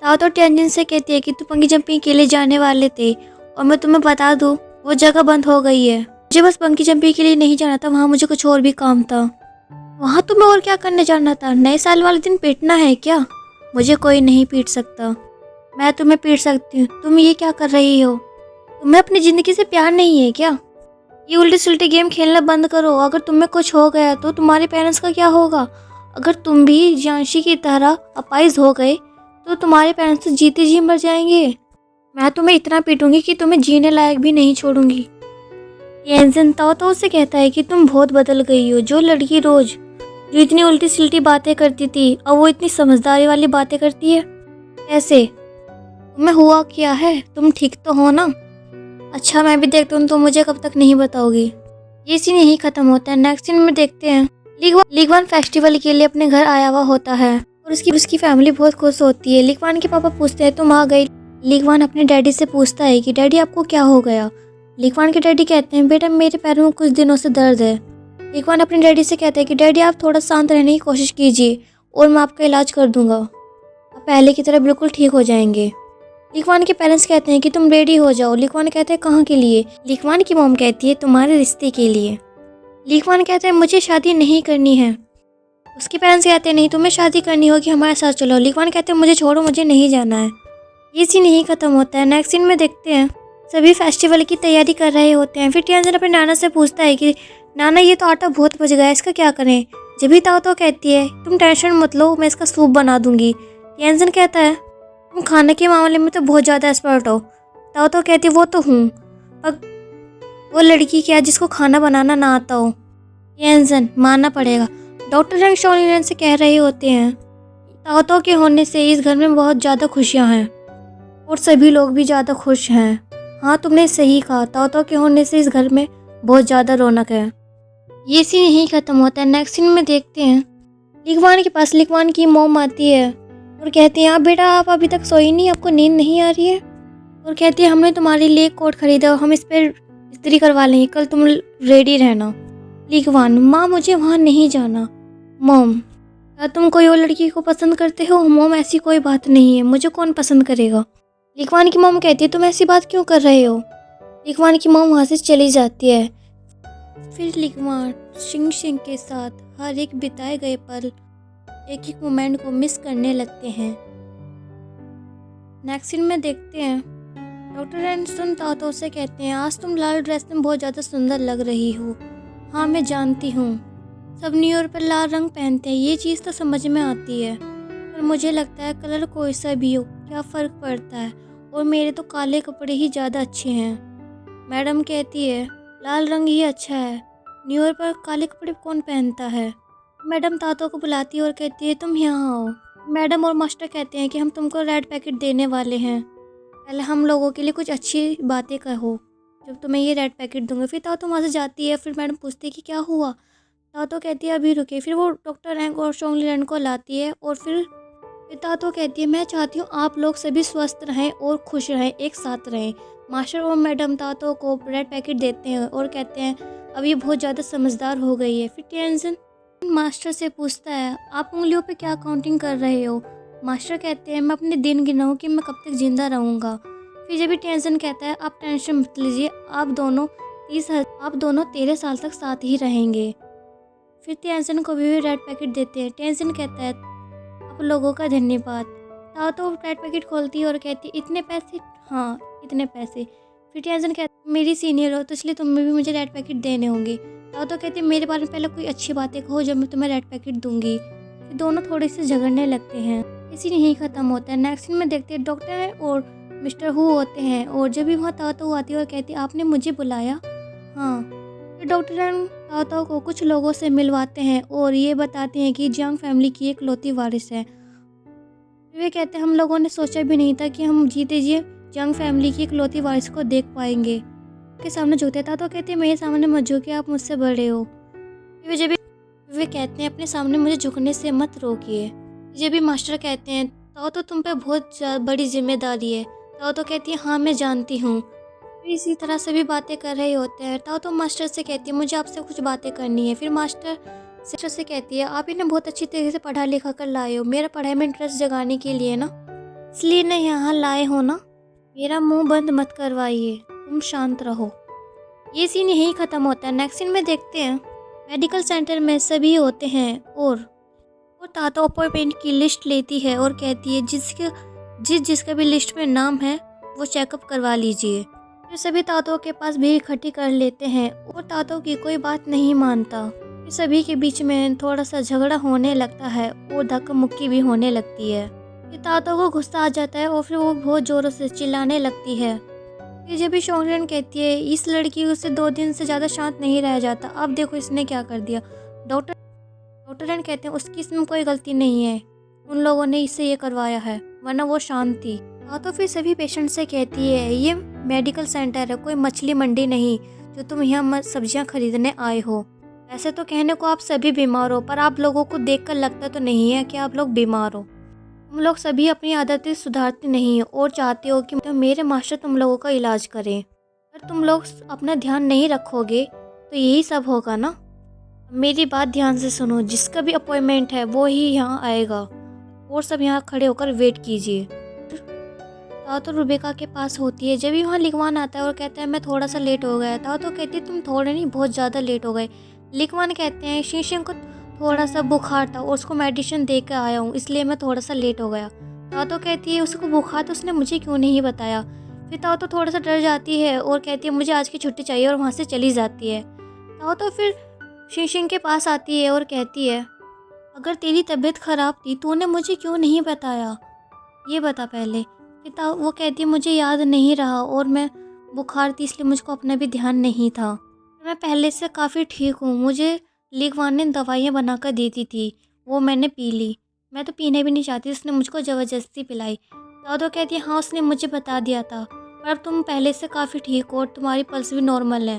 ताओ तो टेंशन से कहती है कि तुम बंगी जंपिंग के लिए जाने वाले थे और मैं तुम्हें बता दूं वो जगह बंद हो गई है। मुझे बस बंगी जंपिंग के लिए नहीं जाना था, वहाँ मुझे कुछ और भी काम था। वहाँ तुम्हें और क्या करने जाना था? नए साल वाले दिन पीटना है क्या? मुझे कोई नहीं पीट सकता, मैं तुम्हें पीट सकती हूँ। तुम ये क्या कर रही हो? तुम्हें अपनी ज़िंदगी से प्यार नहीं है क्या? ये उल्टे सुल्टे गेम खेलना बंद करो। अगर तुम्हें कुछ हो गया तो तुम्हारे पेरेंट्स का क्या होगा? अगर तुम भी जानशी की तरह अपाइज हो गए तो तुम्हारे पेरेंट्स तो जीते जी मर जाएंगे। मैं तुम्हें इतना पीटूंगी कि तुम्हें जीने लायक भी नहीं छोड़ूंगी। येंजन ताओ तो उसे कहता है कि तुम बहुत बदल गई हो। जो लड़की रोज जो इतनी उल्टी सिल्टी बातें करती थी अब वो इतनी समझदारी वाली बातें करती है। कैसे? तुम्हें हुआ क्या है? तुम ठीक तो हो ना? अच्छा मैं भी देखता हूँ, तो मुझे कब तक नहीं बताओगी। ये सीन यही खत्म होता है। नेक्स्ट सीन में देखते हैं लीगवान फेस्टिवल के लिए अपने घर आया हुआ होता है और उसकी फैमिली बहुत खुश होती है। लीगवान के पापा पूछते हैं तुम आ गई? लीगवान अपने डैडी से पूछता है कि डैडी आपको क्या हो गया? लीगवान के डैडी कहते हैं बेटा मेरे पैरों में कुछ दिनों से दर्द है। लीगवान अपने डैडी से कहते हैं कि डैडी आप थोड़ा शांत रहने की कोशिश कीजिए और मैं आपका इलाज कर दूंगा, आप पहले की तरह बिल्कुल ठीक हो जाएंगे। लीगवान के पेरेंट्स कहते हैं कि तुम रेडी हो जाओ। लीगवान कहते हैं कहाँ के लिए? लीगवान की मॉम कहती है तुम्हारे रिश्ते के लिए। लीगवान कहते हैं मुझे शादी नहीं करनी है। उसके पेरेंट्स कहते हैं नहीं तुम्हें शादी करनी होगी, हमारे साथ चलो। लीगवान कहते हैं मुझे छोड़ो, मुझे नहीं जाना है। ये सीन यही खत्म होता है। नेक्स्ट सीन में देखते हैं सभी फेस्टिवल की तैयारी कर रहे होते हैं। फिर टियानजन अपने नाना से पूछता है कि नाना ये तो आटा बहुत बच गया, इसका क्या करें? जब भी ताओ तो कहती है तुम टेंशन मत लो, मैं इसका सूप बना दूंगी। टियानजन कहता है तुम खाने के मामले में तो बहुत ज़्यादा एक्सपर्ट हो। ताओ तो कहती है वो तो हूँ, पर वो लड़की क्या जिसको खाना बनाना ना आता हो? टियानजन मानना पड़ेगा। डॉक्टर रंग शोनियन से कह रहे होते हैं ताओ तो के होने से इस घर में बहुत ज़्यादा खुशियाँ हैं और सभी लोग भी ज़्यादा खुश हैं। हाँ तुमने सही कहा, ताओ तो के होने से इस घर में बहुत ज़्यादा रौनक है। ये सीन यहीं ख़त्म होता है। नेक्स्ट सीन में देखते हैं लीगवान के पास लीगवान की मॉम आती है और कहती है आप बेटा आप अभी तक सोई नहीं, आपको नींद नहीं आ रही है? और कहती है हमने तुम्हारे लिए कोट खरीदा और हम इस पर इस्त्री करवा लेंगे, कल तुम रेडी रहना। लीगवान माँ मुझे वहाँ नहीं जाना। मॉम क्या तुम कोई और लड़की को पसंद करते हो? मॉम ऐसी कोई बात नहीं है, मुझे कौन पसंद करेगा? लीगवान की मॉम कहती है तुम ऐसी बात क्यों कर रहे हो? लीगवान की मॉम वहाँ से चली जाती है। फिर लीगवान शिंग शिंग के साथ हर एक बिताए गए पल एक एक मोमेंट को मिस करने लगते हैं। नेक्स्ट सीन में देखते हैं डॉक्टर एंडरसन तातो से कहते हैं आज तुम लाल ड्रेस में बहुत ज़्यादा सुंदर लग रही हो। हाँ मैं जानती हूँ सब न्यू ईयर पर लाल रंग पहनते हैं, ये चीज़ तो समझ में आती है, पर मुझे लगता है कलर कोई सा भी हो क्या फ़र्क पड़ता है, और मेरे तो काले कपड़े ही ज़्यादा अच्छे हैं। मैडम कहती है लाल रंग ही अच्छा है, न्यू ईयर पर काले कपड़े कौन पहनता है? मैडम तातो को बुलाती है और कहती है तुम यहाँ आओ। मैडम और मास्टर कहते हैं कि हम तुमको रेड पैकेट देने वाले हैं, पहले हम लोगों के लिए कुछ अच्छी बातें कहो जब तुम्हें ये रेड पैकेट दूंगे। फिर तातो वहाँ से जाती है। फिर मैडम पूछती है कि क्या हुआ? तातो कहती है अभी रुके। फिर वो डॉक्टर रैंक और शोंगली रैंक को लाती है और फिर तातो कहती है मैं चाहती हूँ आप लोग सभी स्वस्थ रहें और खुश रहें, एक साथ रहें। मास्टर और मैडम तातो को रेड पैकेट देते हैं और कहते हैं अब ये बहुत ज़्यादा समझदार हो गई है। फिर टियानजन मास्टर से पूछता है आप उंगलियों पे क्या काउंटिंग कर रहे हो? मास्टर कहते हैं मैं अपने दिन गिनाऊँ कि मैं कब तक जिंदा रहूँगा। फिर जब भी टेंशन कहता है आप टेंशन मत लीजिए, आप दोनों 13 साल तक साथ ही रहेंगे। फिर टेंशन को भी रेड पैकेट देते हैं। टेंशन कहता है आप लोगों का धन्यवाद। ताओ तो रेड पैकेट खोलती है और कहती है इतने पैसे? हाँ इतने पैसे। फिर टेंशन कहता है मेरी सीनियर हो तो इसलिए तुम्हें भी मुझे रेड पैकेट देने होंगे। ताओ तो कहते हैं मेरे बारे में पहले कोई अच्छी बातें कहो जब मैं तुम्हें रेड पैकेट दूंगी। फिर दोनों थोड़े से झगड़ने लगते हैं। इसी नहीं ख़त्म होता है। नेक्स्ट सीन में देखते हैं डॉक्टर और मिस्टर हु होते हैं और जब भी वहाँ तातो आती है और कहती है आपने मुझे बुलाया? हाँ। फिर डॉक्टर तातो को कुछ लोगों से मिलवाते हैं और ये बताते हैं कि जियांग फैमिली की इकलौती वारिस है। वे कहते हैं हम लोगों ने सोचा भी नहीं था कि हम जीते जी जियांग फैमिली की इकलौती वारिस को देख पाएंगे। के सामने झुकते था तो कहते हैं मेरे सामने मत झुकिए, आप मुझसे बड़े हो। वे कहते हैं अपने सामने मुझे झुकने से मत रोकिए। ये भी मास्टर कहते हैं तो तुम पे बहुत बड़ी जिम्मेदारी है। तो कहती है हाँ मैं जानती हूँ। इसी तरह से भी बातें कर रहे होते हैं। तो मास्टर से कहती है मुझे आपसे कुछ बातें करनी है। फिर मास्टर से कहती है आप इन्हें बहुत अच्छी तरीके से पढ़ा लिखा कर लाए हो, मेरा पढ़ाई में इंटरेस्ट जगाने के लिए ना। इसलिए ना यहाँ लाए हो ना। मेरा मुंह बंद मत करवाइए, तुम शांत रहो। ये सीन यहीं ख़त्म होता है। नेक्स्ट सीन में देखते हैं मेडिकल सेंटर में सभी होते हैं और तातो अपॉइंटमेंट की लिस्ट लेती है और कहती है जिसका भी लिस्ट में नाम है वो चेकअप करवा लीजिए। फिर सभी तातो के पास भीड़ इकट्ठी कर लेते हैं और तातो की कोई बात नहीं मानता। फिर सभी के बीच में थोड़ा सा झगड़ा होने लगता है और धक्का मुक्की भी होने लगती है। फिर तातो को गुस्सा आ जाता है और फिर वो बहुत ज़ोरों से चिल्लाने लगती है। फिर जब भी शोंगरेन कहती है इस लड़की उससे 2 दिन से ज़्यादा शांत नहीं रह जाता, अब देखो इसने क्या कर दिया। डॉक्टर कहते हैं उसकी इसमें कोई गलती नहीं है, उन लोगों ने इससे ये करवाया है, वरना वो शांत थी। हाँ, तो फिर सभी पेशेंट से कहती है ये मेडिकल सेंटर है, कोई मछली मंडी नहीं जो तुम यहाँ सब्जियाँ खरीदने आए हो। ऐसे तो कहने को आप सभी बीमार हो, पर आप लोगों को देखकर लगता तो नहीं है कि आप लोग बीमार हो। तुम लोग सभी अपनी आदतें सुधारते नहीं हो और चाहते हो कि तो मेरे मास्टर तुम लोगों का इलाज करें। अगर तुम लोग अपना ध्यान नहीं रखोगे तो यही सब होगा ना। मेरी बात ध्यान से सुनो, जिसका भी अपॉइंटमेंट है वो ही यहाँ आएगा और सब यहाँ खड़े होकर वेट कीजिए। तातो रुबेका के पास होती है। जब भी वहाँ लिखवान आता है और कहता है मैं थोड़ा सा लेट हो गया। तातो कहती है तुम थोड़े नहीं बहुत ज़्यादा लेट हो गए। लिखवान कहते हैं शीशिंग को थोड़ा सा बुखार था और उसको मेडिसिन दे कर आया हूँ, इसलिए मैं थोड़ा सा लेट हो गया। तातो कहती है उसको बुखार तो उसने मुझे क्यों नहीं बताया। फिर तातो थोड़ा सा डर जाती है और कहती है मुझे आज की छुट्टी चाहिए और वहाँ से चली जाती है। तातो फिर शीशिंग के पास आती है और कहती है अगर तेरी तबीयत ख़राब थी तूने मुझे क्यों नहीं बताया, ये बता पहले। फिर वो कहती है मुझे याद नहीं रहा और मैं बुखार थी इसलिए मुझको अपना भी ध्यान नहीं था। मैं पहले से काफ़ी ठीक हूँ। मुझे लिखवान ने दवाइयाँ बनाकर देती थी, वो मैंने पी ली। मैं तो पीने भी नहीं चाहती, उसने मुझको ज़बरदस्ती पिलाई। तो कहती है हाँ उसने मुझे बता दिया था, पर अब तुम पहले से काफ़ी ठीक हो और तुम्हारी पल्स भी नॉर्मल है।